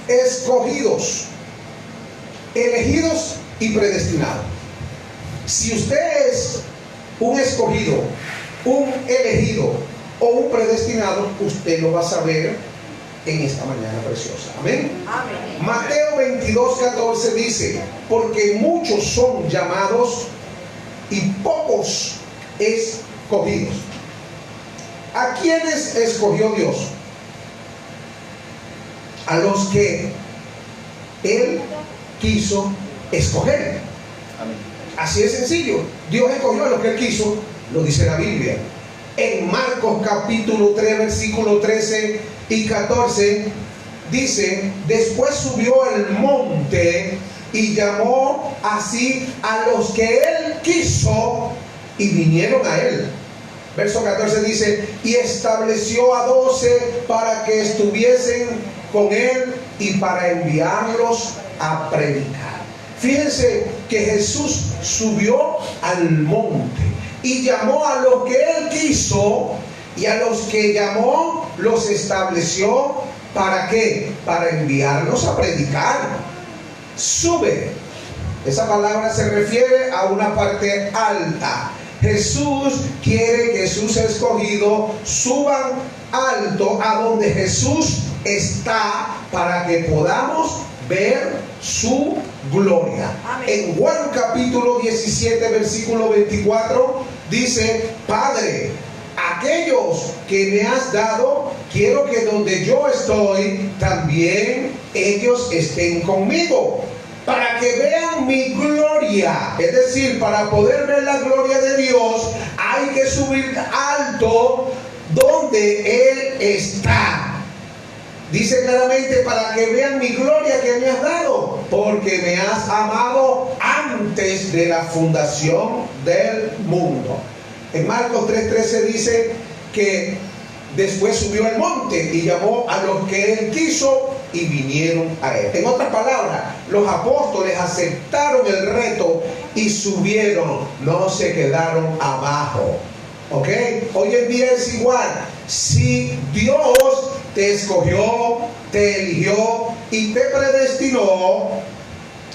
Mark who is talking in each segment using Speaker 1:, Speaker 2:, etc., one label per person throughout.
Speaker 1: escogidos, elegidos y predestinados. Si usted es un escogido, un elegido o un predestinado, usted lo va a saber en esta mañana preciosa. Amén.
Speaker 2: Amén.
Speaker 1: Mateo 22:14 dice: porque muchos son llamados y pocos escogidos. ¿A quiénes escogió Dios? A los que Él quiso escoger.
Speaker 3: Amén.
Speaker 1: Así de sencillo. Dios escogió a los que Él quiso, lo dice la Biblia. En Marcos capítulo 3, versículo 13 y 14, dice: después subió al monte y llamó así a los que Él quiso y vinieron a Él. Verso 14 dice: y estableció a 12 para que estuviesen con Él y para enviarlos a predicar. Fíjense que Jesús subió al monte y llamó a los que Él quiso, y a los que llamó los estableció. ¿Para qué? Para enviarlos a predicar. Sube. Esa palabra se refiere a una parte alta. Jesús quiere que sus escogidos suban alto a donde Jesús está, para que podamos ver su gloria.
Speaker 2: Amén.
Speaker 1: En Juan capítulo 17, versículo 24, dice: Padre, aquellos que me has dado, quiero que donde yo estoy, también ellos estén conmigo, para que vean mi gloria. Es decir, para poder ver la gloria de Dios, hay que subir alto donde Él está. Dice claramente: para que vean mi gloria que me has dado, porque me has amado antes de la fundación del mundo. En Marcos 3:13 dice que después subió al monte y llamó a los que Él quiso y vinieron a Él. En otras palabras, los apóstoles aceptaron el reto y subieron, no se quedaron abajo. ¿Ok? Hoy en día es igual. Si Dios te escogió, te eligió y te predestinó,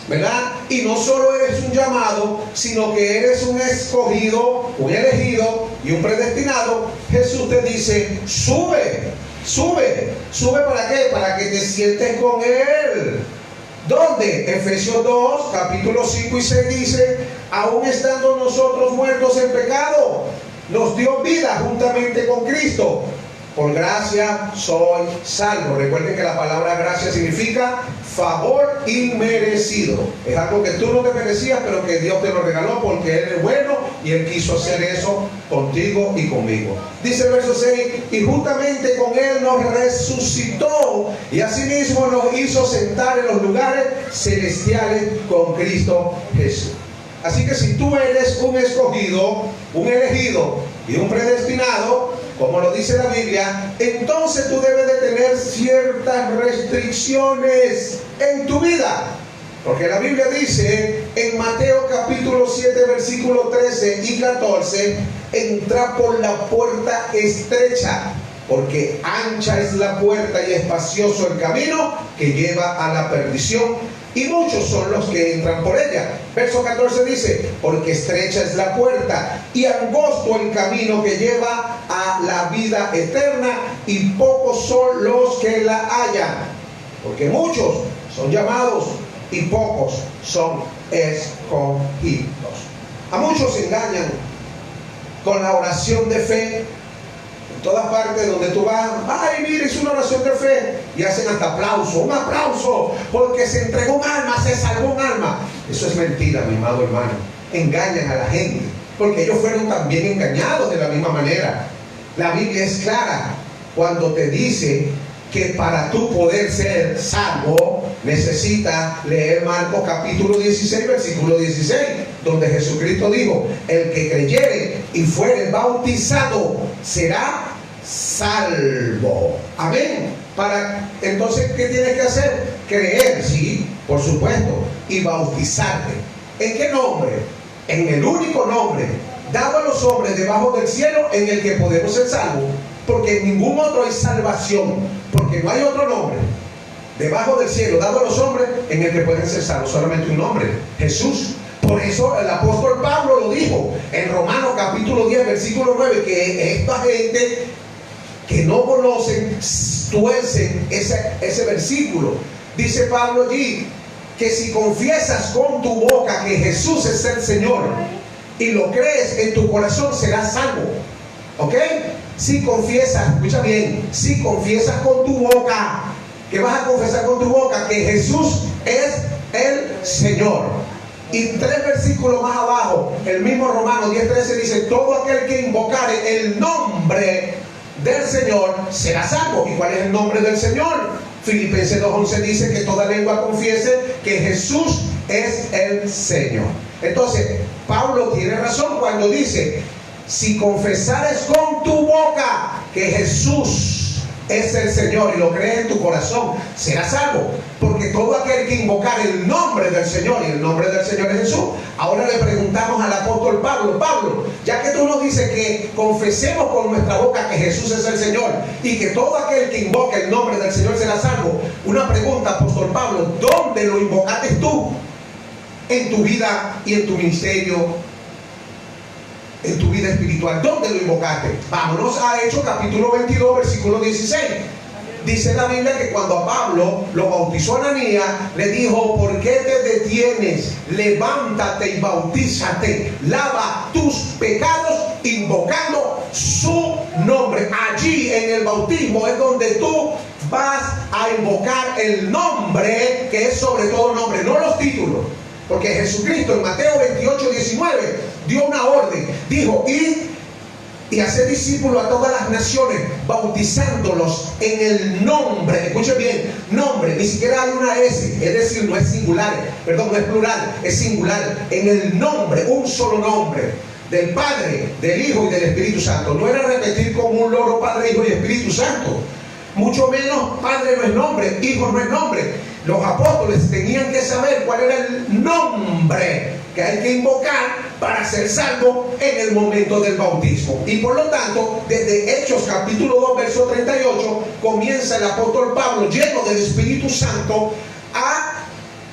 Speaker 1: ¿verdad? Y no solo eres un llamado, sino que eres un escogido, un elegido y un predestinado. Jesús te dice: sube, sube. ¿Sube para qué? Para que te sientes con Él. ¿Dónde? Efesios 2, capítulo 5 y 6 dice: aún estando nosotros muertos en pecado, nos dio vida juntamente con Cristo. Por gracia soy salvo. Recuerden que la palabra gracia significa favor inmerecido. Es algo que tú no te merecías, pero que Dios te lo regaló porque Él es bueno y Él quiso hacer eso contigo y conmigo. Dice el verso 6: y juntamente con Él nos resucitó y asimismo nos hizo sentar en los lugares celestiales con Cristo Jesús. Así que si tú eres un escogido, un elegido y un predestinado, como lo dice la Biblia, entonces tú debes de tener ciertas restricciones en tu vida. Porque la Biblia dice en Mateo capítulo 7, versículo 13 y 14: entra por la puerta estrecha, porque ancha es la puerta y espacioso el camino que lleva a la perdición, y muchos son los que entran por ella. Verso 14 dice: porque estrecha es la puerta y angosto el camino que lleva a la vida eterna, y pocos son los que la hallan. Porque muchos son llamados y pocos son escogidos. A muchos se engañan con la oración de fe. En todas partes donde tú vas: ay, mire, es una oración de fe, y hacen hasta aplauso, un aplauso, porque se entregó un alma, se salvó un alma. Eso es mentira, mi amado hermano. Engañan a la gente, porque ellos fueron también engañados de la misma manera. La Biblia es clara cuando te dice que para tú poder ser salvo necesitas leer Marcos capítulo 16, versículo 16, donde Jesucristo dijo: el que creyere y fuere bautizado será salvo. Amén. Entonces, ¿qué tienes que hacer? Creer, sí, por supuesto, y bautizarte. ¿En qué nombre? En el único nombre dado a los hombres debajo del cielo en el que podemos ser salvos, porque en ningún otro hay salvación, porque no hay otro nombre debajo del cielo, dado a los hombres, en el que pueden ser salvos. Solamente un nombre, Jesús. Por eso el apóstol Pablo lo dijo en Romanos capítulo 10, versículo 9, que esta gente que no conocen, tuercen ese versículo. Dice Pablo allí, que si confiesas con tu boca que Jesús es el Señor y lo crees en tu corazón, serás salvo. ¿Ok? Si confiesas, escucha bien, si confiesas con tu boca, que vas a confesar con tu boca que Jesús es el Señor. Y 3 versículos más abajo, el mismo Romanos 10:13 dice, todo aquel que invocare el nombre del Señor será salvo. ¿Y cuál es el nombre del Señor? Filipenses 2:11 dice que toda lengua confiese que Jesús es el Señor. Entonces, Pablo tiene razón cuando dice, si confesares con tu boca que Jesús es el Señor y lo crees en tu corazón, serás salvo. Porque todo aquel que invocar el nombre del Señor, y el nombre del Señor es Jesús. Ahora le preguntamos al apóstol Pablo, Pablo, ya que tú nos dices que confesemos con nuestra boca que Jesús es el Señor y que todo aquel que invoque el nombre del Señor será salvo, una pregunta, apóstol Pablo, ¿dónde lo invocaste tú? En tu vida y en tu ministerio, en tu vida espiritual, ¿dónde lo invocaste? Vámonos a Hechos capítulo 22, versículo 16. Dice la Biblia que cuando a Pablo lo bautizó Ananías, le dijo, ¿por qué te detienes? Levántate y bautízate, lava tus pecados invocando su nombre. Allí en el bautismo es donde tú vas a invocar el nombre, que es sobre todo nombre, no los títulos. Porque Jesucristo en Mateo 28:19 dio una orden, dijo, id y hacer discípulos a todas las naciones, bautizándolos en el nombre, escuchen bien, nombre, ni siquiera hay una S, es decir, no es singular, perdón, no es plural, es singular, en el nombre, un solo nombre, del Padre, del Hijo y del Espíritu Santo. No era repetir como un loro Padre, Hijo y Espíritu Santo, mucho menos Padre no es nombre, Hijo no es nombre. Los apóstoles tenían que saber cuál era el nombre que hay que invocar para ser salvo en el momento del bautismo. Y por lo tanto, desde Hechos capítulo 2, verso 38, comienza el apóstol Pablo, lleno del Espíritu Santo, a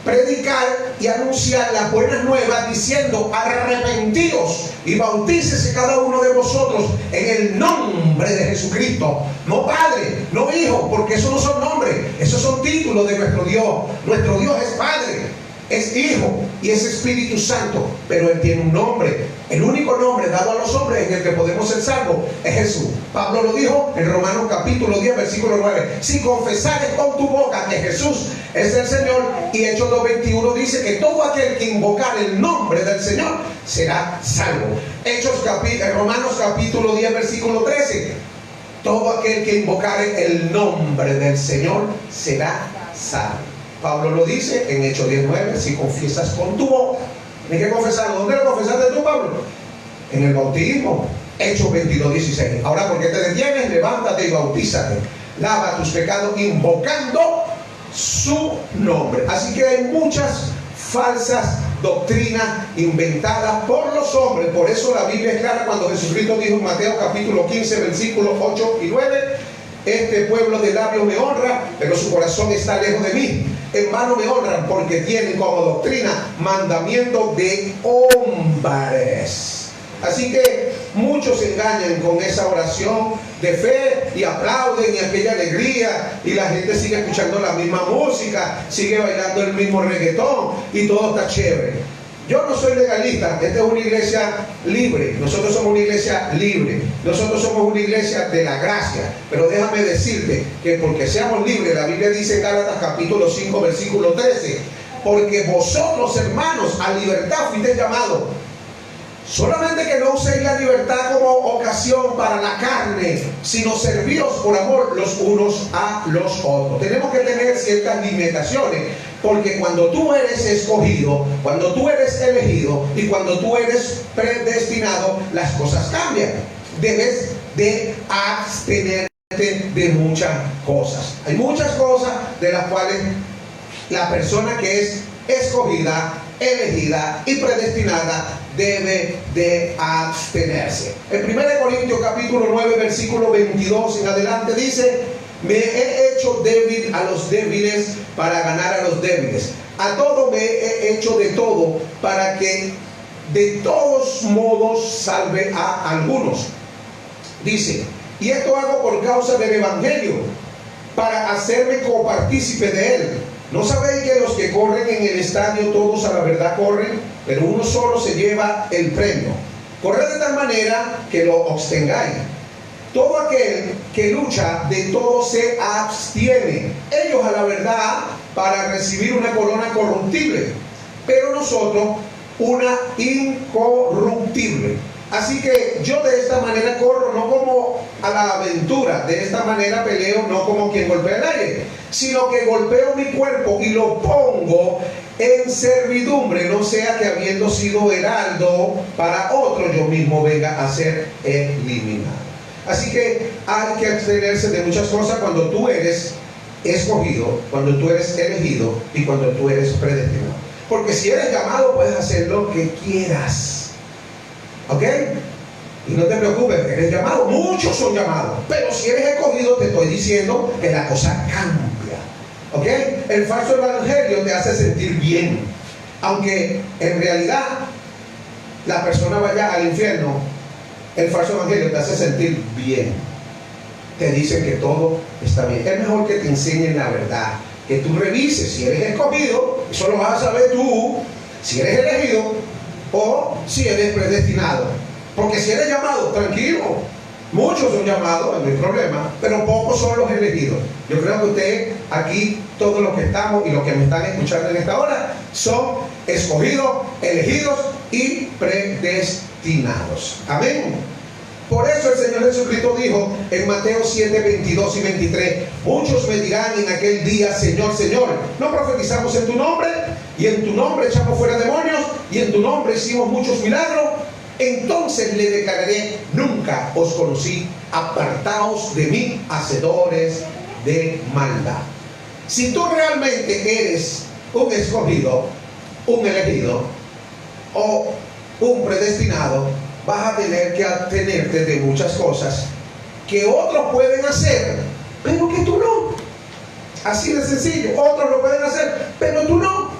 Speaker 1: predicar y anunciar las buenas nuevas, diciendo, arrepentidos y bautícese cada uno de vosotros en el nombre de Jesucristo. No Padre, no Hijo, porque esos no son nombres, esos son títulos de nuestro Dios. Nuestro Dios es Padre, es Hijo y es Espíritu Santo, pero Él tiene un nombre. El único nombre dado a los hombres en el que podemos ser salvos es Jesús. Pablo lo dijo en Romanos capítulo 10, versículo 9. Si confesares con tu boca que Jesús es el Señor, y Hechos 2:21 dice que todo aquel que invocar el nombre del Señor será salvo. Romanos capítulo 10, versículo 13. Todo aquel que invocare el nombre del Señor será salvo. Pablo lo dice en Hechos 19, si confiesas con tu boca. Tienes que confesarlo. ¿Dónde lo confesaste tú, Pablo? En el bautismo. Hechos 22:16. Ahora, ¿por qué te detienes? Levántate y bautízate. Lava tus pecados invocando su nombre. Así que hay muchas falsas doctrinas inventadas por los hombres. Por eso la Biblia es clara cuando Jesucristo dijo en Mateo capítulo 15, versículos 8 y 9, este pueblo de labios me honra, pero su corazón está lejos de mí. En vano me honran, porque tienen como doctrina mandamiento de hombres. Así que muchos se engañan con esa oración de fe y aplauden y aquella alegría, y la gente sigue escuchando la misma música, sigue bailando el mismo reggaetón y todo está chévere. Yo no soy legalista, esta es una iglesia libre, nosotros somos una iglesia libre, nosotros somos una iglesia de la gracia, pero déjame decirte que porque seamos libres, la Biblia dice en Gálatas capítulo 5, versículo 13, porque vosotros, hermanos, a libertad fuisteis llamados. Solamente que no uséis la libertad como ocasión para la carne, sino servíos por amor los unos a los otros. Tenemos que tener ciertas limitaciones, porque cuando tú eres escogido, cuando tú eres elegido y cuando tú eres predestinado, las cosas cambian. Debes de abstenerte de muchas cosas. Hay muchas cosas de las cuales la persona que es escogida, elegida y predestinada debe de abstenerse. En 1 Corintios capítulo 9, versículo 22 en adelante dice, Me he hecho débil a los débiles para ganar a los débiles. A todo me he hecho de todo para que de todos modos salve a algunos. Dice, y esto hago por causa del Evangelio, para hacerme copartícipe de él. ¿No sabéis que los que corren en el estadio todos a la verdad corren, pero uno solo se lleva el premio? Corred de tal manera que lo obtengáis. Todo aquel que lucha de todo se abstiene. Ellos a la verdad para recibir una corona corruptible, pero nosotros una incorruptible. Así que yo de esta manera corro, no como a la aventura, de esta manera peleo, no como quien golpea el aire, sino que golpeo mi cuerpo y lo pongo en servidumbre, no sea que habiendo sido heraldo para otro, yo mismo venga a ser eliminado. Así que hay que abstenerse de muchas cosas cuando tú eres escogido, cuando tú eres elegido y cuando tú eres predestinado. Porque si eres llamado, puedes hacer lo que quieras. ¿Ok? Y no te preocupes, eres llamado, muchos son llamados, pero si eres escogido, te estoy diciendo que la cosa cambia. ¿Ok? El falso evangelio te hace sentir bien, aunque en realidad la persona vaya al infierno. El falso evangelio te hace sentir bien, te dicen que todo está bien. Es mejor que te enseñen la verdad, que tú revises si eres escogido, eso lo vas a saber tú, si eres elegido o si eres predestinado. Porque si eres llamado, tranquilo, muchos son llamados, no hay problema, pero pocos son los elegidos. Yo creo que usted aquí, todos los que estamos y los que me están escuchando en esta hora, son escogidos, elegidos y predestinados. Amén. Por eso el Señor Jesucristo dijo en Mateo 7, 22 y 23, muchos me dirán en aquel día, Señor, Señor, ¿no profetizamos en tu nombre? Y en tu nombre echamos fuera demonios, y en tu nombre hicimos muchos milagros. Entonces le declararé, nunca os conocí, apartaos de mí, hacedores de maldad. Si tú realmente eres un escogido, un elegido o un predestinado, vas a tener que abstenerte de muchas cosas que otros pueden hacer, pero que tú no. Así de sencillo, otros lo pueden hacer, pero tú no.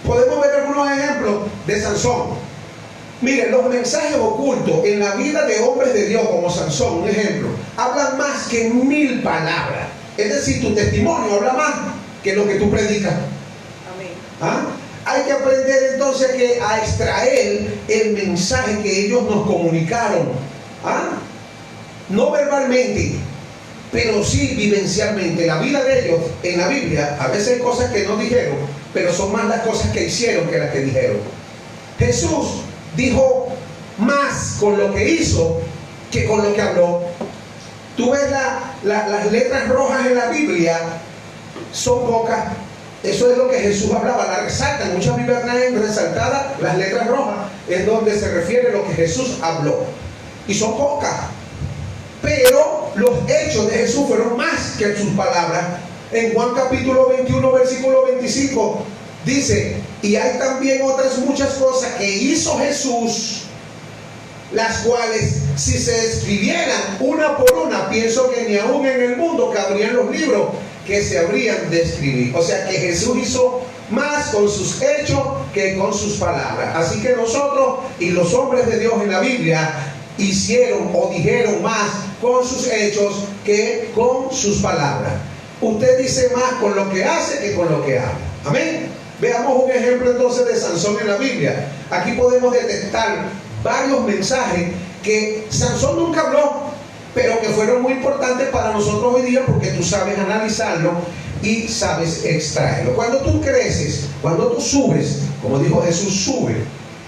Speaker 1: Podemos ver algunos ejemplos de Sansón. Miren, los mensajes ocultos en la vida de hombres de Dios como Sansón, un ejemplo, hablan más que 1000 palabras. Es decir, tu testimonio habla más que lo que tú predicas.
Speaker 2: Amén.
Speaker 1: ¿Ah? Hay que aprender entonces a extraer el mensaje que ellos nos comunicaron. ¿Ah? No verbalmente, pero sí vivencialmente. La vida de ellos en la Biblia, a veces hay cosas que no dijeron, pero son más las cosas que hicieron que las que dijeron. Jesús dijo más con lo que hizo que con lo que habló. Tú ves las letras rojas en la Biblia, son pocas. Eso es lo que Jesús hablaba, la resaltan. Muchas Biblias traen resaltadas las letras rojas, es donde se refiere a lo que Jesús habló. Y son pocas. Pero los hechos de Jesús fueron más que sus palabras. En Juan capítulo 21, versículo 25, dice, y hay también otras muchas cosas que hizo Jesús, las cuales si se escribieran una por una, pienso que ni aún en el mundo cabrían los libros que se habrían de escribir. O sea que Jesús hizo más con sus hechos que con sus palabras. Así que nosotros y los hombres de Dios en la Biblia hicieron o dijeron más con sus hechos que con sus palabras. Usted dice más con lo que hace que con lo que habla. Amén. Veamos un ejemplo entonces de Sansón en la Biblia. Aquí podemos detectar varios mensajes que Sansón nunca habló, pero que fueron muy importantes para nosotros hoy día porque tú sabes analizarlo y sabes extraerlo. Cuando tú creces, cuando tú subes, como dijo Jesús, sube.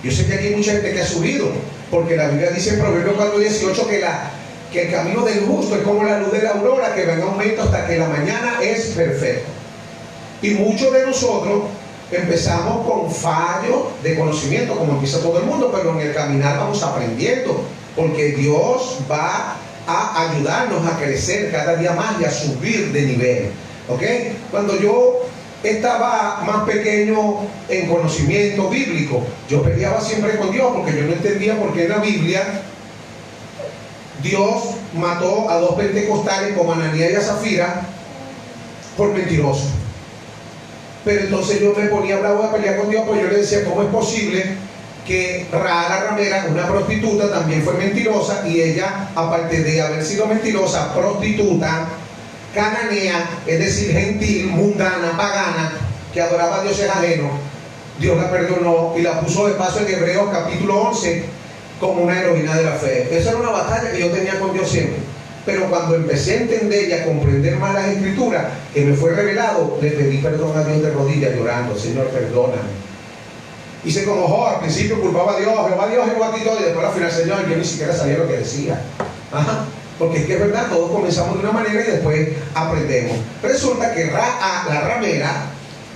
Speaker 1: Yo sé que aquí hay mucha gente que ha subido, porque la Biblia dice en Proverbios 4:18 que el camino del justo es como la luz de la aurora, que va en aumento hasta que la mañana es perfecta. Y muchos de nosotros empezamos con fallo de conocimiento, como empieza todo el mundo, pero en el caminar vamos aprendiendo, porque Dios va a ayudarnos a crecer cada día más y a subir de nivel. ¿Ok? Cuando yo estaba más pequeño en conocimiento bíblico, yo peleaba siempre con Dios, porque yo no entendía por qué en la Biblia Dios mató a 2 pentecostales como Ananías y a Zafira por mentiroso. Pero entonces yo me ponía bravo a pelear con Dios, pues yo le decía, ¿cómo es posible que Rahab la ramera, una prostituta, también fue mentirosa, y ella, aparte de haber sido mentirosa, prostituta, cananea, es decir, gentil, mundana, pagana, que adoraba a dioses ajenos, Dios la perdonó y la puso de paso en Hebreos capítulo 11 como una heroína de la fe? Esa era una batalla que yo tenía con Dios siempre. Pero cuando empecé a entender y a comprender más las escrituras, que me fue revelado, le pedí perdón a Dios de rodillas llorando, Señor, perdóname. Hice como Job, al principio culpaba a Dios, Jehová quitó, y después al final, Señor, yo ni siquiera sabía lo que decía. Ajá. Porque es que es verdad, todos comenzamos de una manera y después aprendemos. Resulta que la ramera,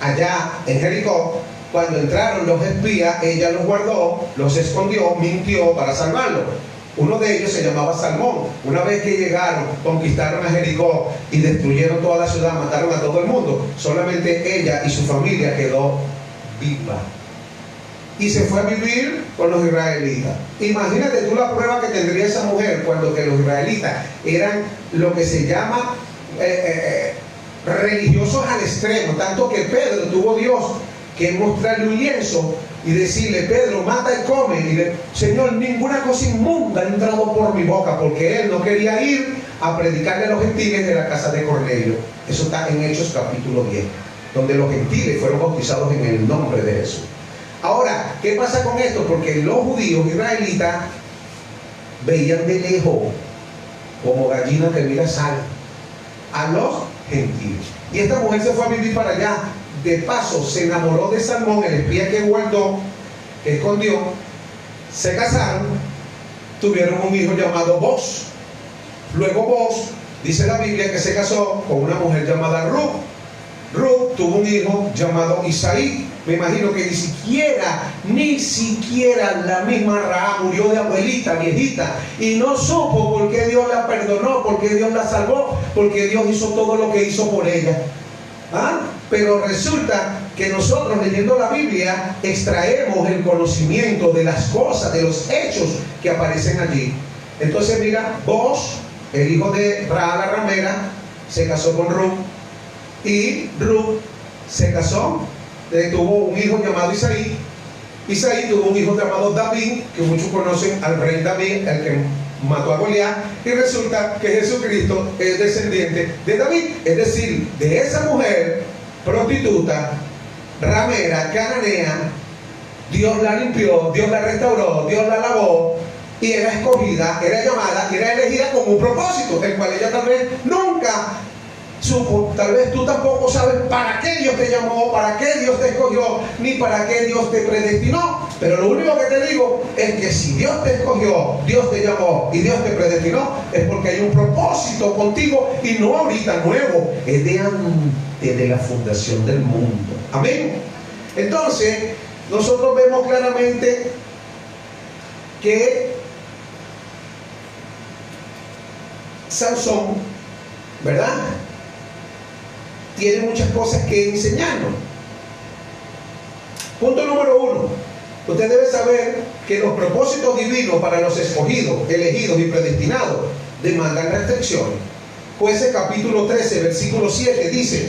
Speaker 1: allá en Jericó, cuando entraron los espías, ella los guardó, los escondió, mintió para salvarlos. Uno de ellos se llamaba Salmón. Una vez que llegaron, conquistaron a Jericó y destruyeron toda la ciudad, mataron a todo el mundo, solamente ella y su familia quedó viva. Y se fue a vivir con los israelitas. Imagínate tú la prueba que tendría esa mujer cuando que los israelitas eran lo que se llama religiosos al extremo, tanto que Pedro tuvo Dios que mostrarle un lienzo y decirle, Pedro, mata y come, y le, Señor, ninguna cosa inmunda ha entrado por mi boca, porque él no quería ir a predicarle a los gentiles de la casa de Cornelio. Eso está en Hechos capítulo 10, donde los gentiles fueron bautizados en el nombre de Jesús. Ahora, ¿qué pasa con esto? Porque los judíos israelitas veían de lejos, como gallina que mira sal, a los gentiles. Y esta mujer se fue a vivir para allá. De paso, se enamoró de Salmón, el espía que guardó, que escondió. Se casaron, tuvieron un hijo llamado Boz. Luego Boz, dice la Biblia, que se casó con una mujer llamada Ruth. Ruth tuvo un hijo llamado Isaí. Me imagino que ni siquiera la misma Rahab murió de abuelita, viejita, y no supo por qué Dios la perdonó, por qué Dios la salvó, porque Dios hizo todo lo que hizo por ella. ¿Ah? Pero resulta que nosotros, leyendo la Biblia, extraemos el conocimiento de las cosas, de los hechos que aparecen allí. Entonces mira, Boz, el hijo de Rahab la ramera, se casó con Ruth, y Ruth se casó, tuvo un hijo llamado Isaí. Isaí tuvo un hijo llamado David, que muchos conocen al rey David, el que mató a Goliat, y resulta que Jesucristo es descendiente de David, es decir, de esa mujer prostituta, ramera, cananea. Dios la limpió, Dios la restauró, Dios la lavó, y era escogida, era llamada, era elegida con un propósito, el cual ella tal vez nunca supo. Tal vez tú tampoco sabes para qué Dios te llamó, para qué Dios te escogió, ni para qué Dios te predestinó. Pero lo único que te digo es que si Dios te escogió, Dios te llamó y Dios te predestinó, es porque hay un propósito contigo, y no ahorita nuevo, es de antes de la fundación del mundo. Amén. Entonces, nosotros vemos claramente que Sansón, ¿verdad?, tiene muchas cosas que enseñarnos. Punto número 1. Usted debe saber que los propósitos divinos para los escogidos, elegidos y predestinados demandan restricciones. Jueces capítulo 13, versículo 7 dice: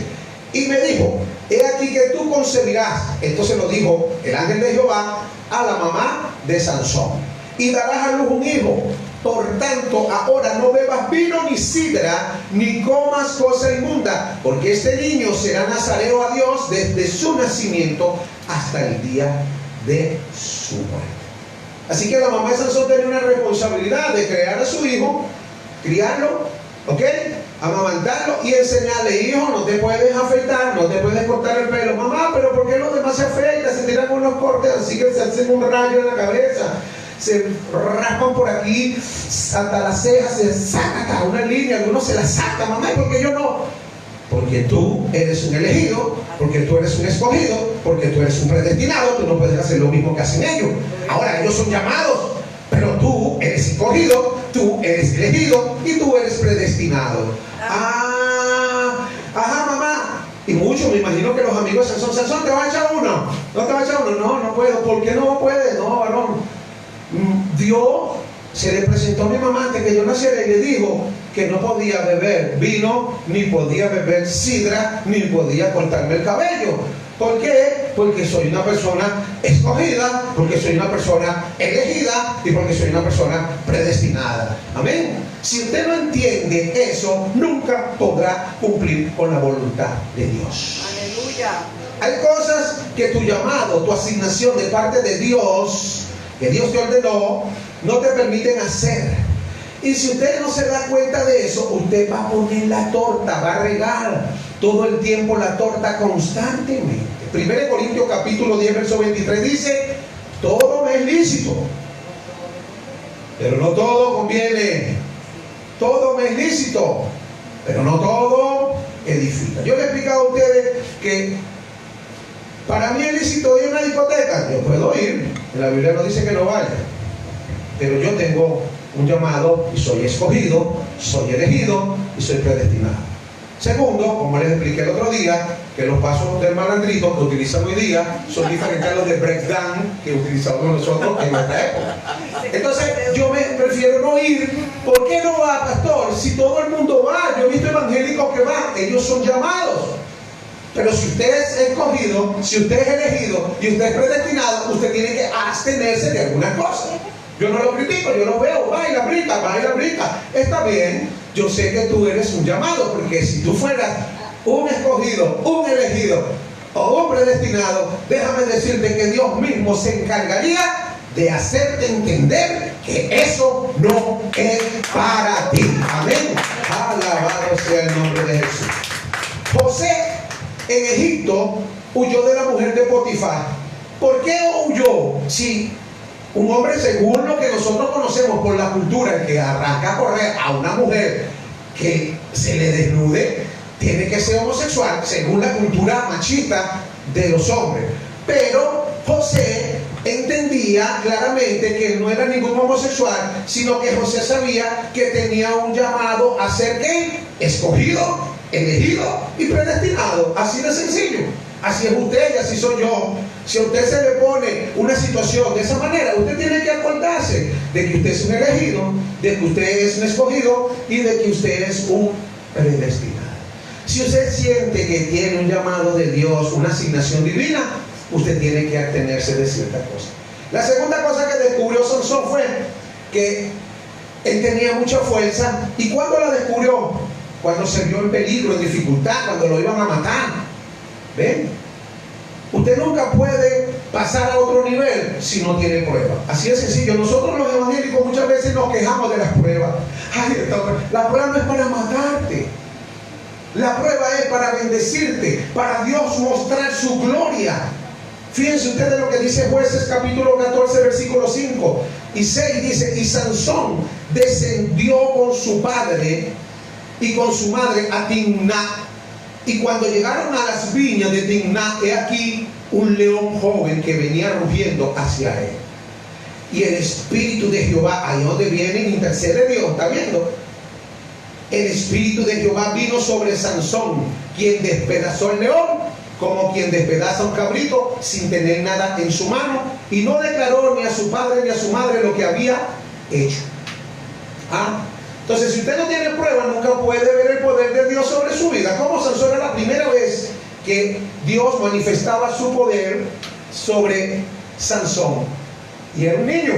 Speaker 1: y me dijo, he aquí que tú concebirás. Esto se lo dijo el ángel de Jehová a la mamá de Sansón, y darás a luz un hijo. Por tanto, ahora no bebas vino ni sidra, ni comas cosa inmunda, porque este niño será nazareo a Dios desde su nacimiento hasta el día de su muerte. Así que la mamá de Sansón tenía una responsabilidad de crear a su hijo, criarlo, ¿ok?, amamantarlo y enseñarle: hijo, no te puedes afeitar, no te puedes cortar el pelo. Mamá, pero ¿por qué los demás se afeitan? Se tiran unos cortes así que se hacen un rayo en la cabeza, se raspan por aquí hasta las cejas, se saca una línea, algunos se la sacan. Mamá, ¿y por qué yo no? Porque tú eres un elegido, porque tú eres un escogido, porque tú eres un predestinado. Tú no puedes hacer lo mismo que hacen ellos. Ahora, ellos son llamados, pero tú eres escogido, tú eres elegido y tú eres predestinado. Ajá, mamá. Y mucho, me imagino que los amigos de Sansón, ¿te va a echar uno? ¿No te va a echar uno? No, no puedo. ¿Por qué no puedes? No, varón. Dios se le presentó a mi mamá antes que yo naciera y le dijo que no podía beber vino, ni podía beber sidra, ni podía cortarme el cabello. ¿Por qué? Porque soy una persona escogida, porque soy una persona elegida y porque soy una persona predestinada. Amén. Si usted no entiende eso, nunca podrá cumplir con la voluntad de Dios.
Speaker 2: Aleluya.
Speaker 1: Hay cosas que tu llamado, tu asignación de parte de Dios, que Dios te ordenó, no te permiten hacer. Y si usted no se da cuenta de eso, usted va a poner la torta, va a regar todo el tiempo la torta constantemente. 1 Corintios capítulo 10, verso 23 dice, todo me es lícito, pero no todo conviene. Todo me es lícito, pero no todo edifica. Yo le he explicado a ustedes que para mí es lícito ir a una discoteca. Yo puedo ir, en la Biblia no dice que no vaya, pero yo tengo un llamado y soy escogido, soy elegido y soy predestinado. Segundo, como les expliqué el otro día, que los pasos del malandrito que utilizan hoy día son diferentes a los de breakdown que utilizamos nosotros en nuestra época. Entonces yo me prefiero no ir. ¿Por qué no va, pastor? Si todo el mundo va, yo he visto evangélicos que van, ellos son llamados. Pero si usted es escogido, si usted es elegido y usted es predestinado, usted tiene que abstenerse de algunas cosas. Yo no lo critico, yo lo veo, baila, brinca. Está bien, yo sé que tú eres un llamado, porque si tú fueras un escogido, un elegido o un predestinado, déjame decirte que Dios mismo se encargaría de hacerte entender que eso no es para ti. Amén. Alabado sea el nombre de Jesús. José en Egipto huyó de la mujer de Potifar. ¿Por qué huyó? Si un hombre, según lo que nosotros conocemos por la cultura, el que arranca a correr a una mujer que se le desnude, tiene que ser homosexual, según la cultura machista de los hombres. Pero José entendía claramente que él no era ningún homosexual, sino que José sabía que tenía un llamado a ser ¿qué? Escogido, elegido y predestinado. Así de sencillo. Así es usted y así soy yo. Si a usted se le pone una situación de esa manera, usted tiene que acordarse de que usted es un elegido, de que usted es un escogido y de que usted es un predestinado. Si usted siente que tiene un llamado de Dios, una asignación divina, usted tiene que abstenerse de ciertas cosas. La segunda cosa que descubrió Sansón fue que él tenía mucha fuerza. ¿Y cuándo la descubrió? Cuando se vio en peligro, en dificultad, cuando lo iban a matar. ¿Ven? Usted nunca puede pasar a otro nivel si no tiene prueba. Así de sencillo. Nosotros los evangélicos muchas veces nos quejamos de las pruebas. Ay, la prueba no es para matarte. La prueba es para bendecirte, para Dios mostrar su gloria. Fíjense ustedes lo que dice Jueces capítulo 14, versículo 5 y 6. Dice, y Sansón descendió con su padre y con su madre a Timnat. Y cuando llegaron a las viñas de Timnat, he aquí un león joven que venía rugiendo hacia él. Y el Espíritu de Jehová, ahí donde viene, intercede Dios, ¿está viendo? El Espíritu de Jehová vino sobre Sansón, quien despedazó el león, como quien despedaza un cabrito, sin tener nada en su mano, y no declaró ni a su padre ni a su madre lo que había hecho. Entonces, si usted no tiene prueba, nunca puede ver el poder de Dios sobre su vida. Como Sansón era la primera vez que Dios manifestaba su poder sobre Sansón. Y era un niño.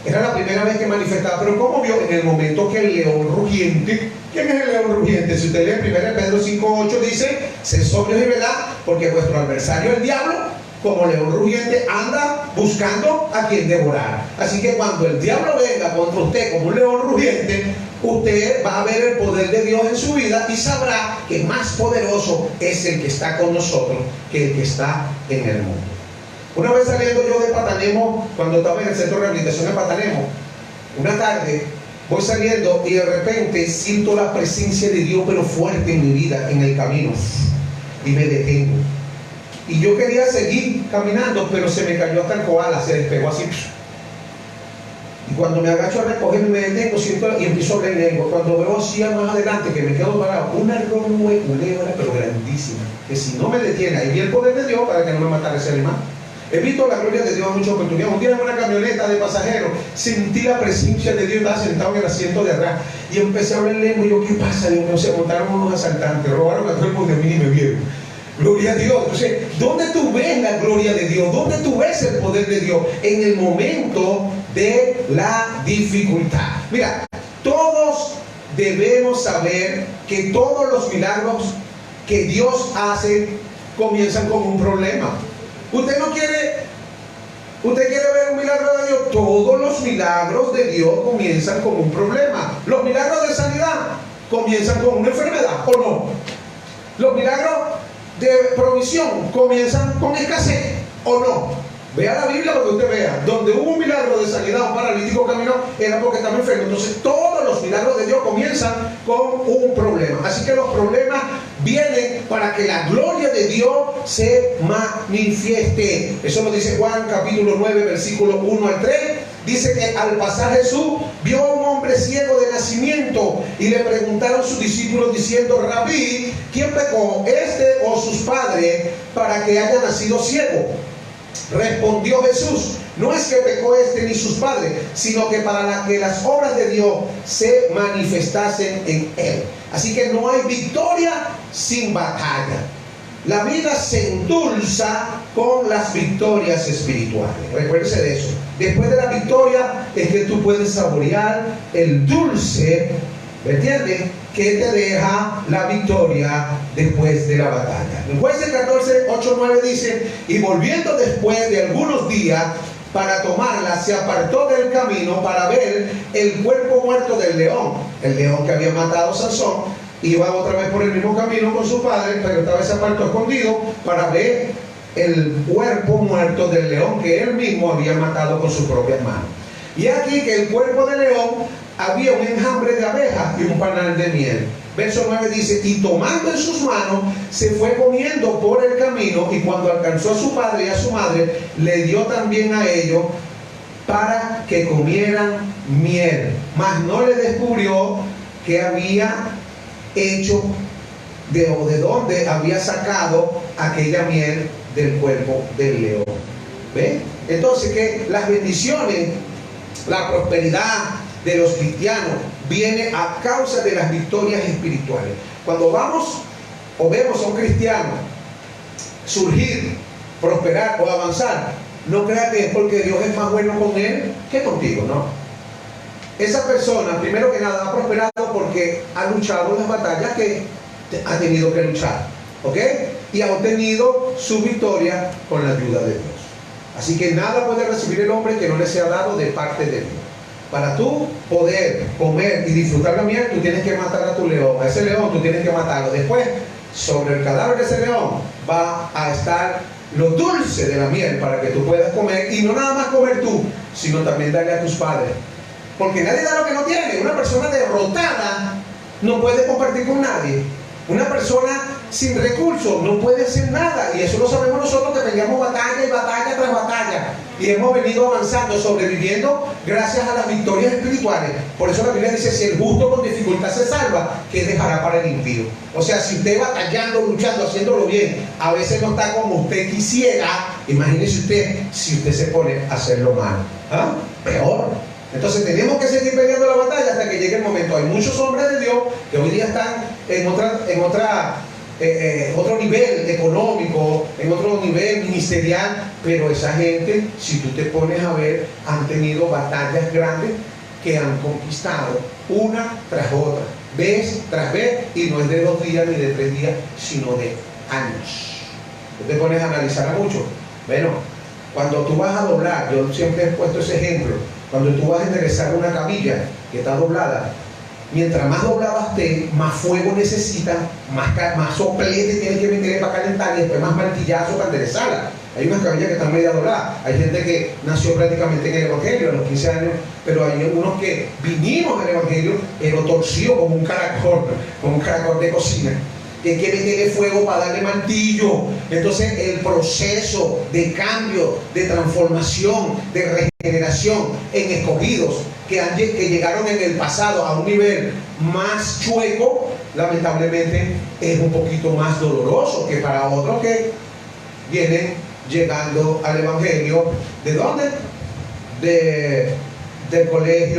Speaker 1: Era la primera vez que manifestaba. Pero ¿cómo vio? En el momento que el león rugiente. ¿Quién es el león rugiente? Si usted lee 1 Pedro 5:8 dice, sed sobrios y velad, porque vuestro adversario el diablo, como león rugiente, anda buscando a quien devorar. Así que cuando el diablo venga contra usted como un león rugiente, usted va a ver el poder de Dios en su vida y sabrá que más poderoso es el que está con nosotros que el que está en el mundo. Una vez saliendo yo de Patanemo, cuando estaba en el centro de rehabilitación de Patanemo, una tarde voy saliendo y de repente siento la presencia de Dios pero fuerte en mi vida, en el camino, y me detengo. Y yo quería seguir caminando, pero se me cayó hasta el koala, se despegó así. Y cuando me agacho a recogerme, me detengo, siento y empiezo a hablar en lengua. Cuando veo así más adelante, que me quedo parado, una culebra, pero grandísima, que si no me detiene, ahí vi el poder de Dios para que no me matara ese animal. He visto la gloria de Dios en muchas oportunidades. Un día en una camioneta de pasajeros sentí la presencia de Dios, estaba sentado en el asiento de atrás y empecé a hablar en lengua. Y yo, ¿qué pasa? Dios mío, se montaron unos asaltantes, robaron a todo el mundo de mí y me vieron. Gloria a Dios. Entonces, ¿dónde tú ves la gloria de Dios? ¿Dónde tú ves el poder de Dios? En el momento de la dificultad. Mira, todos debemos saber que todos los milagros que Dios hace comienzan con un problema. Usted quiere ver un milagro de Dios. Todos los milagros de Dios comienzan con un problema. Los milagros de sanidad comienzan con una enfermedad, ¿o no? Los milagros de provisión comienzan con escasez, ¿o no? Vea la Biblia para que usted vea. Donde hubo un milagro de sanidad, un paralítico caminó, era porque estaba enfermo. Entonces todos los milagros de Dios comienzan con un problema. Así que los problemas vienen para que la gloria de Dios se manifieste. Eso lo dice Juan capítulo 9 versículo 1 al 3. Dice que al pasar Jesús vio a un hombre ciego de nacimiento y le preguntaron sus discípulos diciendo: Rabí, ¿quién pecó, este o sus padres, para que haya nacido ciego? Respondió Jesús: no es que pecó este ni sus padres, sino que para que las obras de Dios se manifestasen en él. Así que no hay victoria sin batalla. La vida se endulza con las victorias espirituales. Recuérdese de eso. Después de la victoria es que tú puedes saborear el dulce, ¿me entiendes?, que te deja la victoria después de la batalla. En Jueces 14, 8, 9 dice: y volviendo después de algunos días para tomarla, se apartó del camino para ver el cuerpo muerto del león. El león que había matado a Sansón iba otra vez por el mismo camino con su padre, pero esta vez se apartó escondido para ver el cuerpo muerto del león que él mismo había matado con sus propias manos. Y aquí que el cuerpo del león había un enjambre de abejas y un panal de miel. Verso 9 dice: y tomando en sus manos se fue comiendo por el camino, y cuando alcanzó a su padre y a su madre, le dio también a ellos para que comieran miel. Mas no le descubrió que había hecho o de dónde había sacado aquella miel del cuerpo del león. ¿Ven? Entonces que las bendiciones, la prosperidad de los cristianos viene a causa de las victorias espirituales. Cuando vamos o vemos a un cristiano surgir, prosperar o avanzar, no crea que es porque Dios es más bueno con él que contigo, no. Esa persona, primero que nada, ha prosperado porque ha luchado las batallas que ha tenido que luchar, ¿ok? Y ha obtenido su victoria con la ayuda de Dios. Así que nada puede recibir el hombre que no le sea dado de parte de Dios. Para tú poder comer y disfrutar la miel, tú tienes que matar a tu león. A ese león tú tienes que matarlo. Después, sobre el cadáver de ese león va a estar lo dulce de la miel para que tú puedas comer. Y no nada más comer tú, sino también darle a tus padres. Porque nadie da lo que no tiene. Una persona derrotada no puede compartir con nadie. Una persona sin recursos no puede hacer nada. Y eso lo sabemos nosotros, que peleamos batalla y batalla tras batalla. Y hemos venido avanzando, sobreviviendo gracias a las victorias espirituales. Por eso la Biblia dice: si el justo con dificultad se salva, ¿qué dejará para el impío? O sea, si usted batallando, luchando, haciéndolo bien, a veces no está como usted quisiera, imagínese usted si usted se pone a hacerlo mal. ¿Ah? Peor. Entonces tenemos que seguir peleando la batalla hasta que llegue el momento. Hay muchos hombres de Dios que hoy día están en otro nivel económico, en otro nivel ministerial, pero esa gente, si tú te pones a ver, han tenido batallas grandes que han conquistado una tras otra, vez tras vez, y no es de 2 días ni de 3 días, sino de años. Tú te pones a analizar a mucho. Bueno, cuando tú vas a doblar, yo siempre he puesto ese ejemplo, cuando tú vas a enderezar una camilla que está doblada, mientras más doblada esté, más fuego necesita, más soplete tienes que meter para calentar, y después más martillazo para enderezarla. Hay unas camillas que están media dobladas. Hay gente que nació prácticamente en el Evangelio a los 15 años, pero hay algunos que vinimos al Evangelio, pero torcido como un caracol de cocina, que quiere meterle fuego para darle martillo. Entonces el proceso de cambio, de transformación, de regeneración en escogidos que llegaron en el pasado a un nivel más chueco, lamentablemente es un poquito más doloroso que para otros que vienen llegando al Evangelio. ¿De dónde? Del colegio